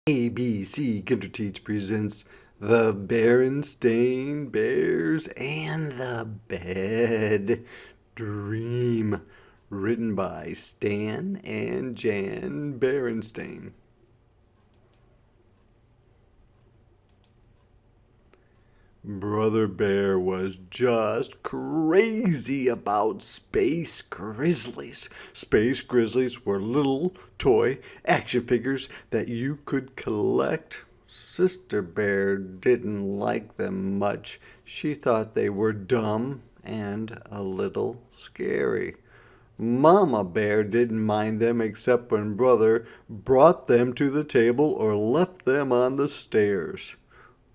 ABC Kinderteach presents The Berenstain Bears and the Bed Dream, written by Stan and Jan Berenstain. Brother Bear was just crazy about space grizzlies. Space grizzlies were little toy action figures that you could collect. Sister Bear didn't like them much. She thought they were dumb and a little scary. Mama Bear didn't mind them except when Brother brought them to the table or left them on the stairs.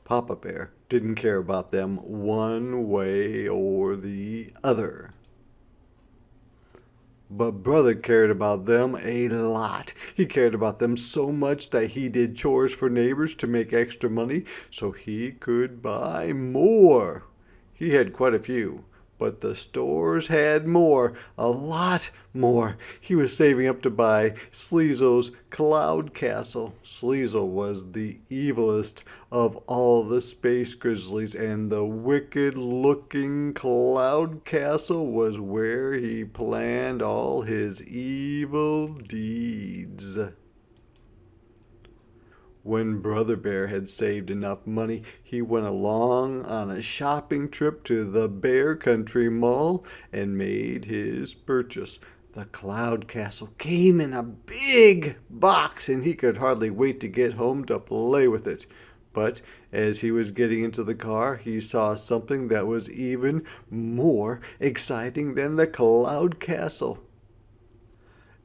Papa Bear didn't care about them one way or the other. But Brother cared about them a lot. He cared about them so much that he did chores for neighbors to make extra money so he could buy more. He had quite a few, but the stores had more, a lot more. He was saving up to buy Sleezo's Cloud Castle. Sleezo was the evilest of all the space grizzlies, and the wicked-looking Cloud Castle was where he planned all his evil deeds. When Brother Bear had saved enough money, he went along on a shopping trip to the Bear Country Mall and made his purchase. The Cloud Castle came in a big box, and he could hardly wait to get home to play with it. But as he was getting into the car, he saw something that was even more exciting than the Cloud Castle.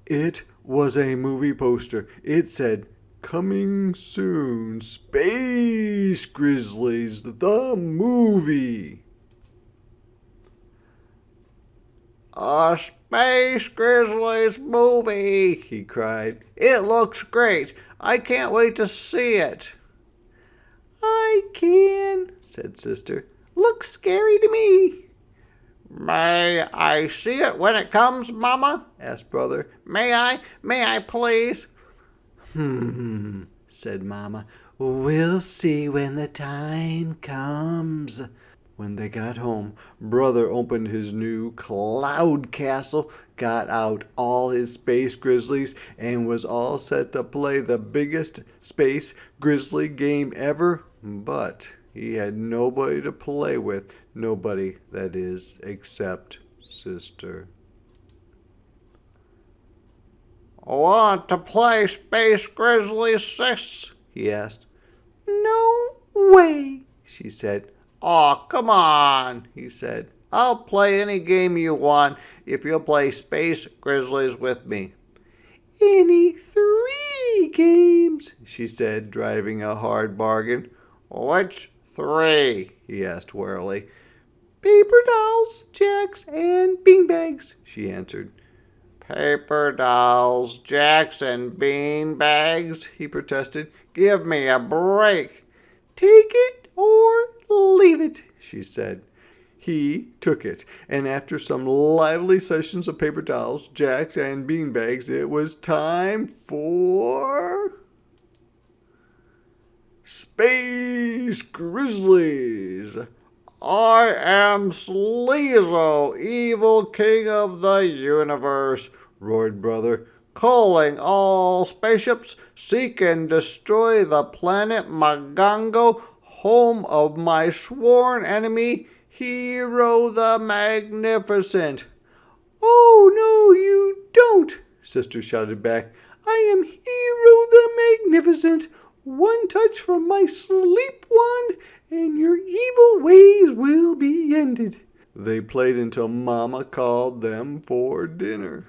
It was a movie poster. It said, "Coming soon, Space Grizzlies, the movie." "A Space Grizzlies movie," he cried. "It looks great. I can't wait to see it." "I can," said Sister. "Looks scary to me." "May I see it when it comes, Mama?" asked Brother. May I please?" Said Mama. "We'll see when the time comes." When they got home, Brother opened his new Cloud Castle, got out all his space grizzlies, and was all set to play the biggest space grizzly game ever. But he had nobody to play with. Nobody, that is, except Sister. "Want to play Space Grizzly, sis?" he asked. "No way," she said. "Aw, come on," he said. "I'll play any game you want if you'll play Space Grizzlies with me." "Any 3 games," she said, driving a hard bargain. "Which 3?" he asked warily. "Paper dolls, jacks, and beanbags," she answered. "Paper dolls, jacks, and bean bags," he protested. "Give me a break." "Take it or leave it," she said. He took it, and after some lively sessions of paper dolls, jacks, and bean bags, it was time for Space Grizzlies. "I am Sleezo, evil king of the universe," roared Brother. "Calling all spaceships, seek and destroy the planet Magango, home of my sworn enemy, Hero the Magnificent." "Oh, no, you don't," Sister shouted back. "I am Hero the Magnificent. One touch from my sleep wand, and your evil ways will be ended." They played until Mama called them for dinner.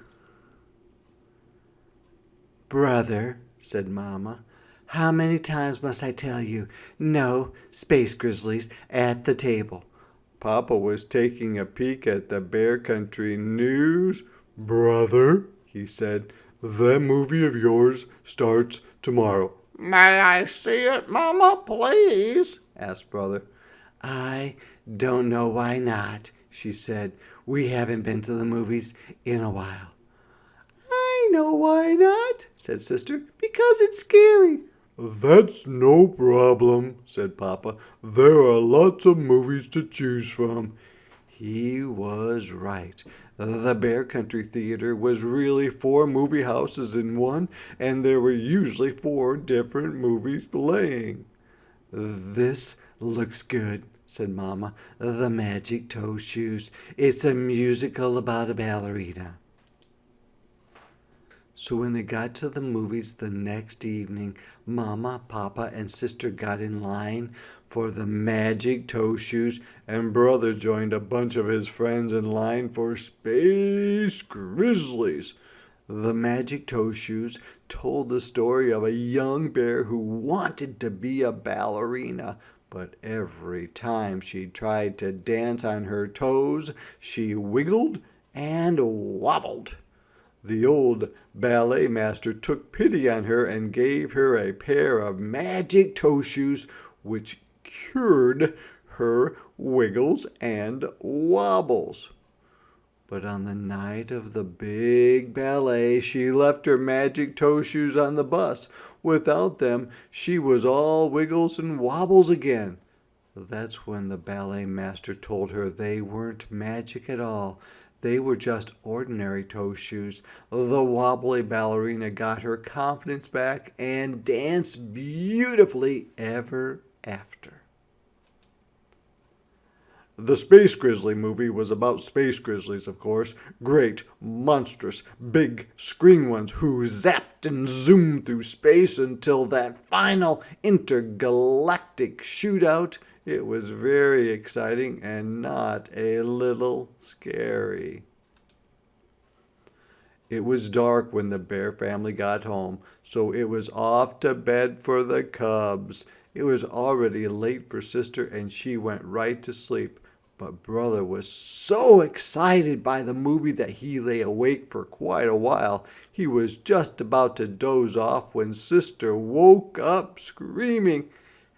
"Brother," said Mama, "how many times must I tell you, no space grizzlies at the table?" Papa was taking a peek at the Bear Country news. "Brother," he said, "that movie of yours starts tomorrow." "May I see it, Mama, please?" asked Brother. "I don't know why not," she said. "We haven't been to the movies in a while." "I know why not," said Sister. "Because it's scary." That's no problem, said Papa. There are lots of movies to choose from. He was right. The Bear Country Theater was really 4 movie houses in one, and there were usually 4 different movies playing. This looks good, said Mama. The Magic Toe Shoes. It's a musical about a ballerina. So when they got to the movies the next evening, Mama, Papa, and Sister got in line for the Magic Toe Shoes, and Brother joined a bunch of his friends in line for Space Grizzlies. The Magic Toe Shoes told the story of a young bear who wanted to be a ballerina, but every time she tried to dance on her toes, she wiggled and wobbled. The old ballet master took pity on her and gave her a pair of magic toe shoes, which cured her wiggles and wobbles. But on the night of the big ballet, she left her magic toe shoes on the bus. Without them, she was all wiggles and wobbles again. That's when the ballet master told her they weren't magic at all. They were just ordinary toe shoes. The wobbly ballerina got her confidence back and danced beautifully ever after. The Space Grizzly movie was about space grizzlies, of course. Great, monstrous, big, screen ones who zapped and zoomed through space until that final intergalactic shootout. It was very exciting and not a little scary. It was dark when the bear family got home, so it was off to bed for the cubs. It was already late for Sister, and she went right to sleep. But Brother was so excited by the movie that he lay awake for quite a while. He was just about to doze off when Sister woke up screaming.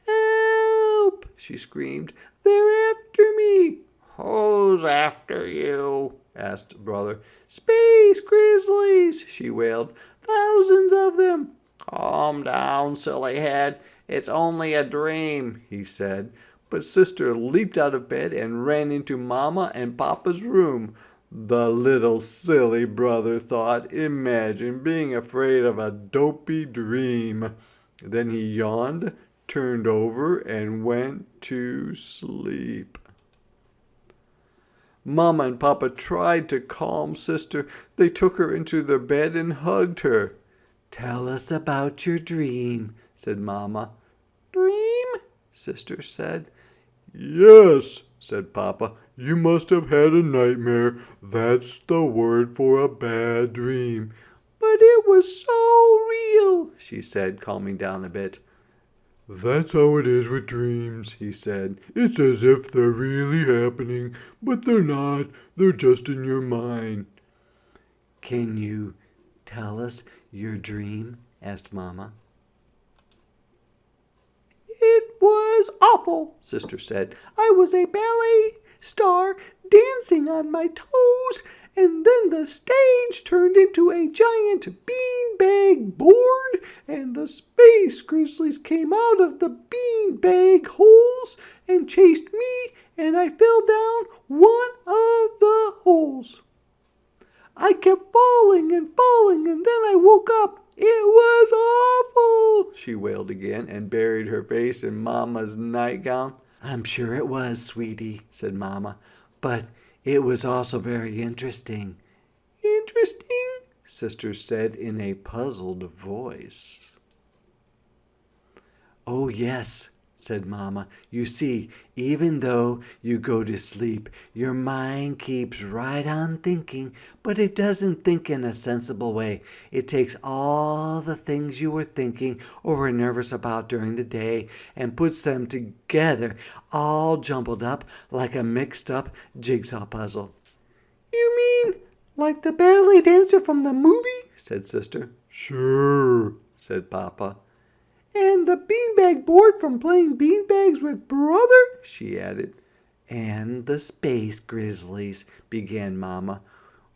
"Help!" she screamed. "They're after me!" "Who's after you?" asked Brother. "Space Grizzlies!" she wailed. "Thousands of them!" "Calm down, silly head. It's only a dream," he said. But Sister leaped out of bed and ran into Mama and Papa's room. The little silly brother thought, imagine being afraid of a dopey dream. Then he yawned, turned over, and went to sleep. Mama and Papa tried to calm Sister. They took her into their bed and hugged her. "Tell us about your dream," said Mama. "Dream?" Sister said. "Yes," said Papa. "You must have had a nightmare. That's the word for a bad dream." "But it was so real," she said, calming down a bit. "That's how it is with dreams," he said. "It's as if they're really happening, but they're not. They're just in your mind." "Can you tell us your dream?" asked Mama. "It was awful," Sister said. "I was a ballet star dancing on my toes, and then the stage turned into a giant beanbag board, and the space grizzlies came out of the beanbag holes and chased me, and I fell down one of the holes. I kept falling and falling, and then I woke up. It was awful," she wailed again and buried her face in Mama's nightgown. "I'm sure it was, sweetie," said Mama, "but it was also very interesting." "Interesting?" Sister said in a puzzled voice. "Oh, yes," said Mama. "You see, even though you go to sleep, your mind keeps right on thinking, but it doesn't think in a sensible way. It takes all the things you were thinking or were nervous about during the day and puts them together, all jumbled up like a mixed-up jigsaw puzzle." "You mean like the ballet dancer from the movie?" said Sister. "Sure," said Papa. "And the beanbag board from playing beanbags with Brother?" she added. "And the Space Grizzlies," began Mama.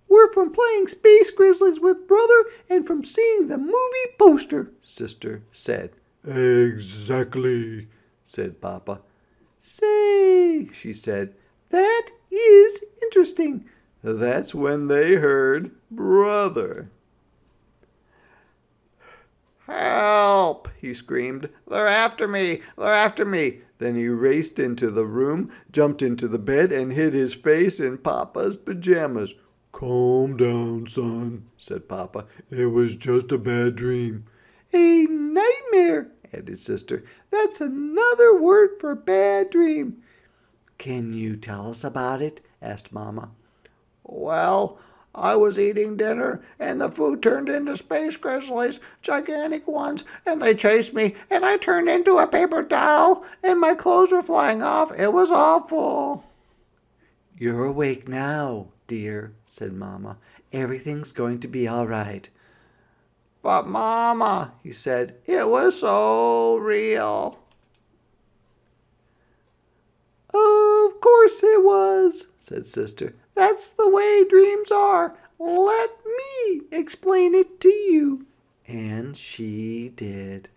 "We're from playing Space Grizzlies with Brother and from seeing the movie poster," Sister said. Exactly, said Papa. Say, she said, that is interesting. That's when they heard brother. Help! He screamed. They're after me! They're after me! Then he raced into the room, jumped into the bed, and hid his face in Papa's pajamas. Calm down, son, said Papa. It was just a bad dream. A nightmare, added Sister. That's another word for bad dream. Can you tell us about it? Asked Mama. Well, I was eating dinner, and the food turned into space grizzlies, gigantic ones, and they chased me, and I turned into a paper doll, and my clothes were flying off. It was awful. You're awake now, dear, said Mama. Everything's going to be all right. But, Mama, he said, it was so real. Of course it was, said Sister. That's the way dreams are. Let me explain it to you. And she did.